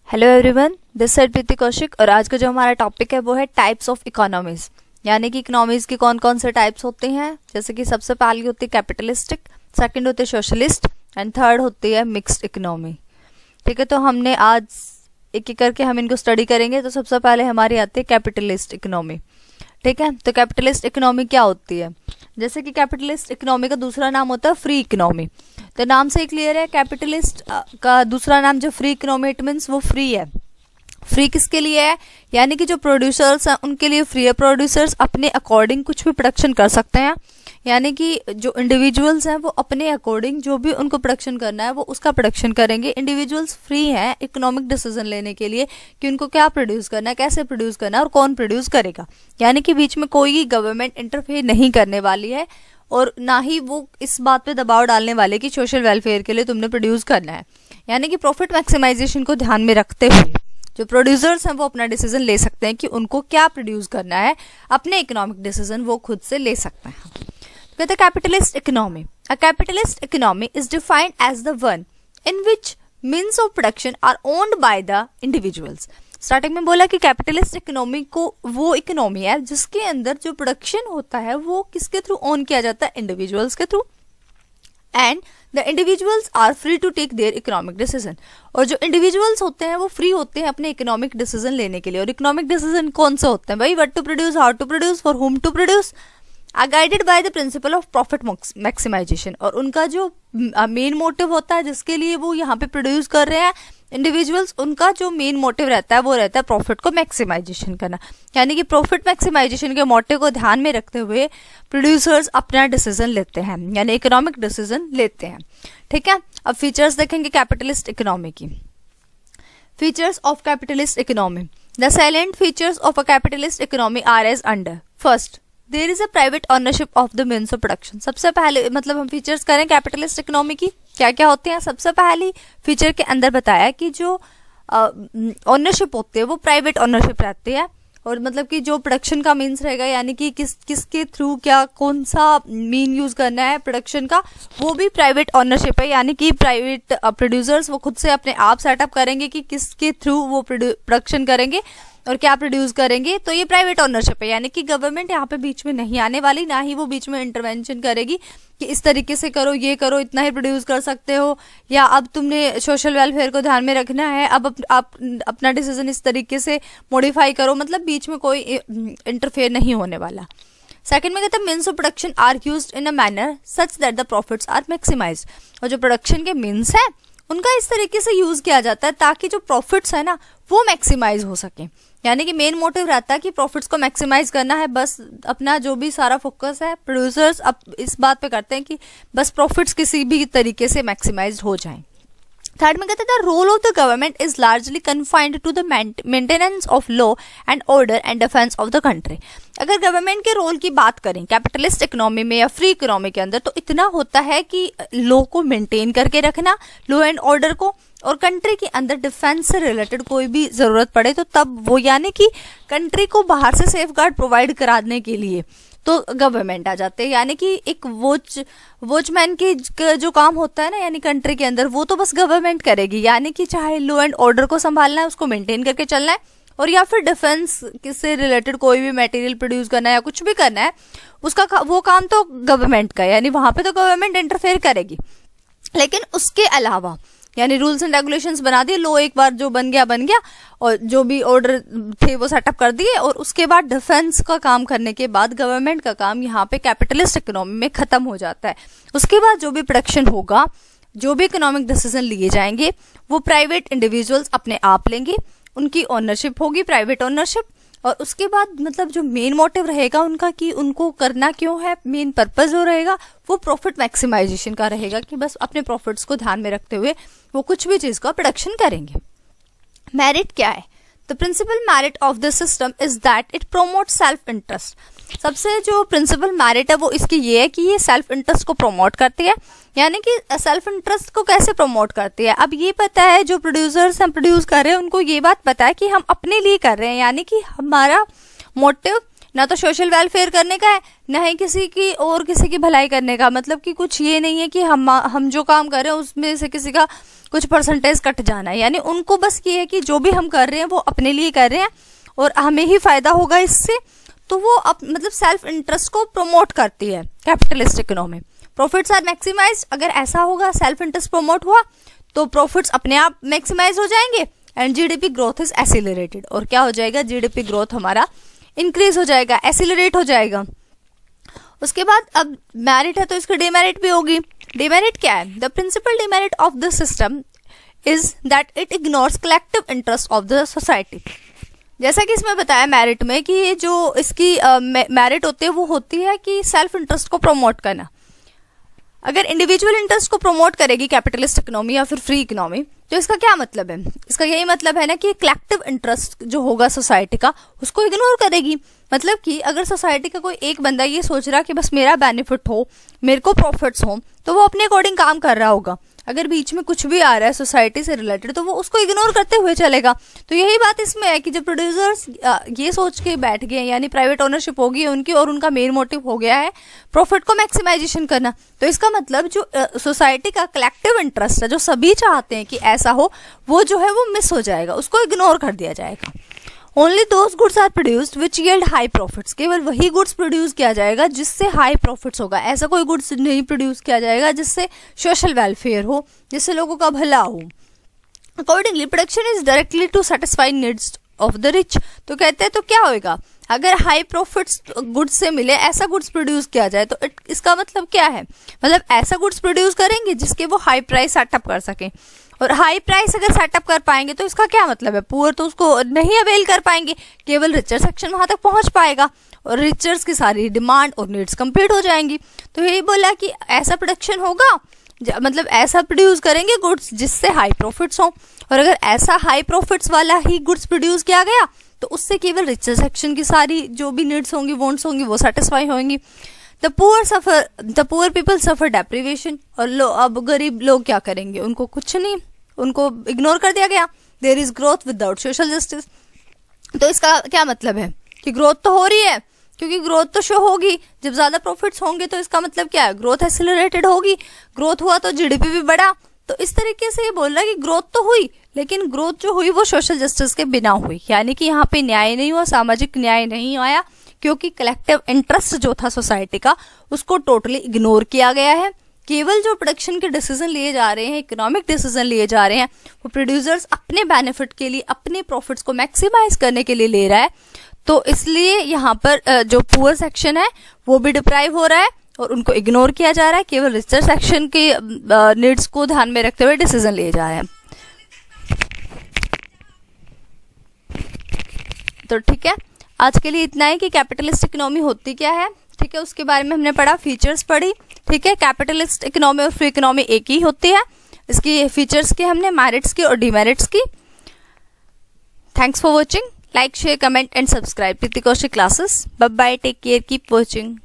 Hello everyone, this side प्रीति कौशिक। और आज का जो हमारा टॉपिक है वो है टाइप्स ऑफ इकोनॉमीज, यानी कि इकोनॉमीज के कौन कौन से टाइप्स होते हैं। जैसे कि सबसे पहली होती है कैपिटलिस्टिक, सेकंड होती है सोशलिस्ट एंड थर्ड होती है मिक्स्ड इकोनॉमी। ठीक है, तो हमने आज एक एक करके हम इनको स्टडी करेंगे। तो सबसे पहले हमारी आती है कैपिटलिस्ट इकोनॉमी। ठीक है, तो कैपिटलिस्ट इकोनॉमी क्या होती है? जैसे कि कैपिटलिस्ट इकोनॉमी का दूसरा नाम होता है फ्री इकोनॉमी। तो नाम से ही क्लियर है, कैपिटलिस्ट का दूसरा नाम जो फ्री इकोनॉमी, इट मीन्स वो फ्री है। फ्री किसके लिए है? यानी कि जो प्रोड्यूसर्स हैं उनके लिए फ्री है। प्रोड्यूसर्स अपने अकॉर्डिंग कुछ भी प्रोडक्शन कर सकते हैं, यानी कि जो इंडिविजुअल्स हैं वो अपने अकॉर्डिंग जो भी उनको प्रोडक्शन करना है वो उसका प्रोडक्शन करेंगे। इंडिविजुअल्स फ्री हैं इकोनॉमिक डिसीजन लेने के लिए कि उनको क्या प्रोड्यूस करना है, कैसे प्रोड्यूस करना है और कौन प्रोड्यूस करेगा। यानी कि बीच में कोई गवर्नमेंट इंटरफेयर नहीं करने वाली है और ना ही वो इस बात पे दबाव डालने वाले कि सोशल वेलफेयर के लिए तुमने प्रोड्यूस करना है। यानी कि प्रॉफिट मैक्सिमाइजेशन को ध्यान में रखते हुए जो प्रोड्यूसर्स हैं वो अपना डिसीजन ले सकते हैं कि उनको क्या प्रोड्यूस करना है। अपने इकोनॉमिक डिसीजन वो खुद से ले सकते हैं। कहते हैं capitalist economy. A capitalist economy is defined as the one in which means of production are owned by the individuals. Starting में बोला कि कैपिटलिस्ट इकोनॉमी को वो इकोनॉमी है जिसके अंदर जो प्रोडक्शन होता है वो किसके थ्रू ओन किया जाता है? इंडिविजुअल्स के थ्रू। And the individuals are free to take their economic decision. और जो इंडिविजुअल्स होते हैं वो फ्री होते हैं अपने इकोनॉमिक डिसीजन लेने के लिए। और इकोनॉमिक डिसीजन कौन से होते हैं भाई? What to produce, how to produce, for whom to produce, are guided by the principle of profit maximisation. और उनका जो मेन मोटिव होता है जिसके लिए वो यहाँ पे प्रोड्यूस कर रहे हैं इंडिविजुअल्स, उनका जो मेन मोटिव रहता है वो रहता है प्रॉफिट को मैक्सिमाइजेशन करना। यानी कि प्रॉफिट मैक्सिमाइजेशन के मोटिव को ध्यान में रखते हुए प्रोड्यूसर्स अपना डिसीजन लेते हैं, यानी इकोनॉमिक डिसीजन लेते हैं। ठीक है, अब फीचर्स देखेंगे कैपिटलिस्ट इकोनॉमी की। Features of capitalist economy. The silent features of a capitalist economy are as under. First, there is a private ownership of the means of production. सबसे पहले मतलब हम फीचर्स करें कैपिटलिस्ट इकोनॉमी की, क्या क्या होते हैं। सबसे पहली फीचर के अंदर बताया कि जो ऑनरशिप होती है वो प्राइवेट ऑनरशिप रहती है। और मतलब कि जो प्रोडक्शन का मीन्स रहेगा, यानी कि किसके थ्रू क्या कौन सा मीन यूज करना है प्रोडक्शन का, वो भी प्राइवेट ऑनरशिप है। यानी कि प्राइवेट प्रोड्यूसर्स वो खुद से अपने आप सेटअप करेंगे कि किसके थ्रू वो प्रोडक्शन करेंगे और क्या प्रोड्यूस करेंगे। तो ये प्राइवेट ऑनरशिप है, यानी कि गवर्नमेंट यहाँ पे बीच में नहीं आने वाली, ना ही वो बीच में इंटरवेंशन करेगी कि इस तरीके से करो, ये करो, इतना ही प्रोड्यूस कर सकते हो, या अब तुमने सोशल वेलफेयर को ध्यान में रखना है, अब आप अपना डिसीजन इस तरीके से मॉडिफाई करो। मतलब बीच में कोई इंटरफेयर नहीं होने वाला। सेकंड में कहते हैं means of production are used in a manner such that the profits are maximised. और जो प्रोडक्शन के मीन्स है उनका इस तरीके से यूज किया जाता है ताकि जो प्रॉफिट्स है ना वो मैक्सिमाइज हो सके। यानी कि मेन मोटिव रहता है कि प्रॉफिट्स को मैक्सिमाइज करना है। बस अपना जो भी सारा फोकस है प्रोड्यूसर्स अब इस बात पे करते हैं कि बस प्रॉफिट्स किसी भी तरीके से मैक्सिमाइज हो जाएं। थर्ड में कहते हैं the role of the government is largely confined to the maintenance of law and order and defence of the country. अगर गवर्नमेंट के रोल की बात करें कैपिटलिस्ट इकोनॉमी में या फ्री इकोनॉमी के अंदर, तो इतना होता है कि लॉ को मेंटेन करके रखना, लॉ एंड ऑर्डर को, और कंट्री के अंदर डिफेंस से रिलेटेड कोई भी जरूरत पड़े तो तब वो, यानी कि कंट्री को बाहर से सेफगार्ड प्रोवाइड कराने के लिए तो गवर्नमेंट आ जाते हैं। यानी कि एक वॉचमैन की जो काम होता है ना, यानी कंट्री के अंदर, वो तो बस गवर्नमेंट करेगी। यानी कि चाहे लॉ एंड ऑर्डर को संभालना है, उसको मेंटेन करके चलना है, और या फिर डिफेंस से रिलेटेड कोई भी मटेरियल प्रोड्यूस करना है या कुछ भी करना है, उसका वो काम तो गवर्नमेंट का है। यानी वहां पे तो गवर्नमेंट इंटरफेयर करेगी। लेकिन उसके अलावा यानी रूल्स एंड रेगुलेशंस बना दिए, लो एक बार जो बन गया और जो भी ऑर्डर थे वो सेटअप कर दिए, और उसके बाद डिफेंस का काम करने के बाद गवर्नमेंट का काम यहाँ पे कैपिटलिस्ट इकोनॉमी में खत्म हो जाता है। उसके बाद जो भी प्रोडक्शन होगा, जो भी इकोनॉमिक डिसीजन लिए जाएंगे वो प्राइवेट इंडिविजुअल्स अपने आप लेंगे, उनकी ओनरशिप होगी, प्राइवेट ओनरशिप। और उसके बाद मतलब जो मेन मोटिव रहेगा उनका कि उनको करना क्यों है, मेन पर्पस जो रहेगा वो प्रॉफिट मैक्सिमाइजेशन का रहेगा कि बस अपने प्रॉफिट्स को ध्यान में रखते हुए वो कुछ भी चीज का प्रोडक्शन करेंगे। मेरिट क्या है? The principle merit of this system is that it promote self interest. सबसे जो प्रिंसिपल मेरिट है वो इसकी ये है कि ये सेल्फ इंटरेस्ट को प्रमोट करती है। यानी कि सेल्फ इंटरेस्ट को कैसे प्रमोट करती है? अब ये पता है जो प्रोड्यूसर्स हम प्रोड्यूस कर रहे हैं उनको ये बात पता है कि हम अपने लिए कर रहे हैं, यानी कि हमारा मोटिव ना तो सोशल वेलफेयर करने का है, ना ही किसी की भलाई करने का। मतलब कि कुछ ये नहीं है कि हम जो काम कर रहे हैं उसमें से किसी का कुछ परसेंटेज कट जाना है, यानी उनको बस ये है कि जो भी हम कर रहे हैं वो अपने लिए कर रहे हैं और हमें ही फायदा होगा इससे। तो वो मतलब सेल्फ इंटरेस्ट को प्रमोट करती है capitalist economy. Profits are maximised, अगर ऐसा होगा सेल्फ इंटरेस्ट प्रमोट हुआ तो प्रॉफिट्स अपने आप मैक्सिमाइज हो जाएंगे and GDP growth is accelerated. और क्या हो जाएगा, जीडीपी ग्रोथ हमारा इंक्रीज हो जाएगा, एसिलरेट हो जाएगा। उसके बाद अब मेरिट है तो इसकी डिमेरिट भी होगी। डिमेरिट क्या है, the principle demerit of the system is that it ignores collective interest of the society. जैसा कि इसमें बताया मेरिट में कि ये जो इसकी मेरिट होती है वो होती है कि सेल्फ इंटरेस्ट को प्रमोट करना। अगर इंडिविजुअल इंटरेस्ट को प्रमोट करेगी कैपिटलिस्ट इकोनॉमी या फिर फ्री इकोनॉमी, तो इसका क्या मतलब है, इसका यही मतलब है ना कि कलेक्टिव इंटरेस्ट जो होगा सोसाइटी का उसको इग्नोर करेगी। मतलब कि अगर सोसाइटी का कोई एक बंदा ये सोच रहा कि बस मेरा बेनिफिट हो, मेरे को प्रॉफिट्स हो, तो वो अपने अकॉर्डिंग काम कर रहा होगा। अगर बीच में कुछ भी आ रहा है सोसाइटी से रिलेटेड तो वो उसको इग्नोर करते हुए चलेगा। तो यही बात इसमें है कि जब प्रोड्यूसर्स ये सोच के बैठ गए, यानी प्राइवेट ओनरशिप होगी उनकी और उनका मेन मोटिव हो गया है प्रॉफिट को मैक्सिमाइजेशन करना, तो इसका मतलब जो सोसाइटी का कलेक्टिव इंटरेस्ट है, जो सभी चाहते हैं कि ऐसा हो, वो जो है वो मिस हो जाएगा, उसको इग्नोर कर दिया जाएगा। Only those goods are produced which yield high profits, केवल वही गुड्स प्रोड्यूस किया जाएगा जिससे हाई प्रॉफिट्स होगा। ऐसा कोई गुड्स नहीं प्रोड्यूस किया जाएगा जिससे सोशल वेलफेयर हो, जिससे लोगों का भला हो। Accordingly production is directly to satisfy needs of the rich. तो कहते हैं तो क्या होगा, अगर हाई प्रॉफिट्स गुड्स से मिले ऐसा गुड्स प्रोड्यूस किया जाए तो इसका मतलब क्या है, मतलब ऐसा गुड्स प्रोड्यूस करेंगे जिसके वो हाई प्राइस सेटअप कर सकें। और हाई प्राइस अगर सेटअप कर पाएंगे तो इसका क्या मतलब है, पुअर तो उसको नहीं अवेल कर पाएंगे, केवल रिचर सेक्शन वहां तक पहुंच पाएगा और रिचर्स की सारी डिमांड और नीड्स कंप्लीट हो जाएंगी। तो यही बोला कि ऐसा प्रोडक्शन होगा, मतलब ऐसा प्रोड्यूस करेंगे गुड्स जिससे हाई प्रॉफिट्स हो, और अगर ऐसा हाई प्रॉफिट्स वाला ही गुड्स प्रोड्यूस किया गया तो उससे केवल रिचर सेक्शन की सारी जो भी नीड्स होंगी, वांट्स होंगी, वो सेटिस्फाई होंगी। The poor people suffer deprivation. और अब गरीब लोग क्या करेंगे, उनको कुछ नहीं, उनको इग्नोर कर दिया गया। There is growth without social justice. तो इसका क्या मतलब है कि ग्रोथ तो हो रही है, क्योंकि ग्रोथ तो शो होगी जब ज्यादा प्रॉफिट्स होंगे, तो इसका मतलब क्या है, ग्रोथ एक्सेलरेटेड होगी। ग्रोथ हुआ तो जीडीपी भी बढ़ा। तो इस तरीके से ये बोल रहा है कि ग्रोथ तो हुई, लेकिन ग्रोथ जो हुई वो सोशल जस्टिस के बिना हुई, यानी कि यहाँ पे न्याय नहीं हुआ, सामाजिक न्याय नहीं आया, क्योंकि कलेक्टिव इंटरेस्ट जो था सोसाइटी का उसको टोटली इग्नोर किया गया है। केवल जो प्रोडक्शन के डिसीजन लिए जा रहे हैं, इकोनॉमिक डिसीजन लिए जा रहे हैं, वो प्रोड्यूसर्स अपने बेनिफिट के लिए, अपने प्रॉफिट्स को मैक्सिमाइज करने के लिए ले रहा है। तो इसलिए यहाँ पर जो पुअर सेक्शन है वो भी डिप्राइव हो रहा है और उनको इग्नोर किया जा रहा है, केवल रिचर सेक्शन के नीड्स को ध्यान में रखते हुए डिसीजन लिए जा रहे हैं। तो ठीक है, आज के लिए इतना है कि कैपिटलिस्ट इकोनॉमी होती क्या है, ठीक है, उसके बारे में हमने पढ़ा, फीचर्स पढ़ी, ठीक है। कैपिटलिस्ट इकोनॉमी और फ्री इकोनॉमी एक ही होती है, इसकी फीचर्स की हमने, मेरिट्स की और डिमेरिट्स की। Thanks for watching, like share comment and subscribe Preeti Kaushik classes. Bye bye, take care, keep watching.